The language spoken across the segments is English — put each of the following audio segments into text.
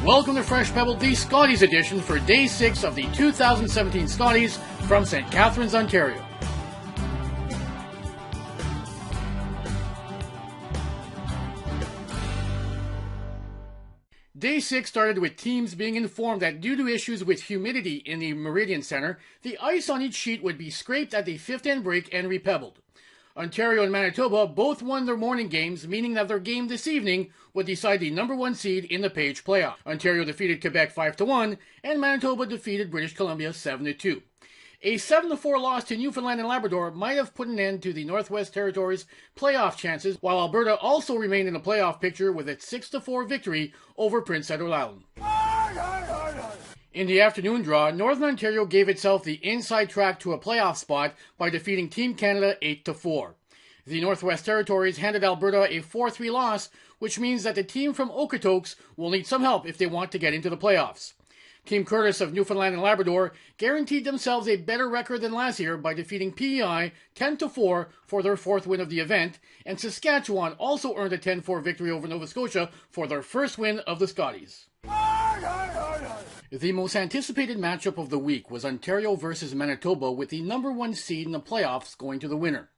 Welcome to Fresh Pebble, the Scotties edition for Day 6 of the 2017 Scotties from St. Catharines, Ontario. Day 6 started with teams being informed that due to issues with humidity in the Meridian Centre, the ice on each sheet would be scraped at the fifth end break and repebbled. Ontario and Manitoba both won their morning games, meaning that their game this evening would decide the number 1 seed in the Page playoff. Ontario defeated Quebec 5-1, and Manitoba defeated British Columbia 7-2. A 7-4 loss to Newfoundland and Labrador might have put an end to the Northwest Territories' playoff chances, while Alberta also remained in the playoff picture with its 6-4 victory over Prince Edward Island. In the afternoon draw, Northern Ontario gave itself the inside track to a playoff spot by defeating Team Canada 8-4. The Northwest Territories handed Alberta a 4-3 loss, which means that the team from Okotoks will need some help if they want to get into the playoffs. Team Curtis of Newfoundland and Labrador guaranteed themselves a better record than last year by defeating PEI 10-4 for their 4th win of the event, and Saskatchewan also earned a 10-4 victory over Nova Scotia for their first win of the Scotties. The most anticipated matchup of the week was Ontario versus Manitoba, with the number 1 seed in the playoffs going to the winner.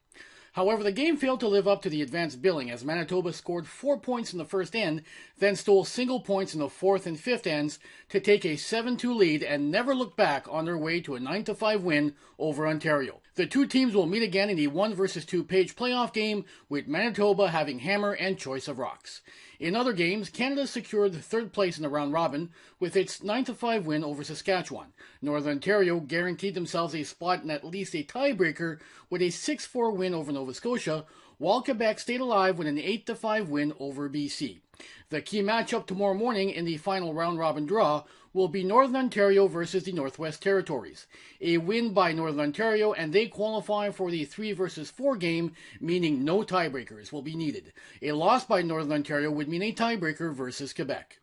However, the game failed to live up to the advanced billing, as Manitoba scored 4 points in the first end, then stole single points in the 4th and 5th ends to take a 7-2 lead and never looked back on their way to a 9-5 win over Ontario. The two teams will meet again in the 1 versus 2 Page playoff game, with Manitoba having hammer and choice of rocks. In other games, Canada secured 3rd place in the round robin with its 9-5 win over Saskatchewan. Northern Ontario guaranteed themselves a spot in at least a tiebreaker with a 6-4 win over Nova Scotia, while Quebec stayed alive with an 8-5 win over BC. The key matchup tomorrow morning in the final round-robin draw will be Northern Ontario versus the Northwest Territories. A win by Northern Ontario and they qualify for the 3 versus 4 game, meaning no tiebreakers will be needed. A loss by Northern Ontario would mean a tiebreaker versus Quebec.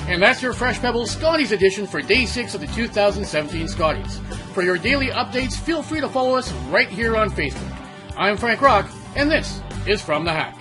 And that's your Fresh Pebble Scotties edition for Day 6 of the 2017 Scotties. For your daily updates, feel free to follow us right here on Facebook. I'm Frank Rock, and this is From the Hack.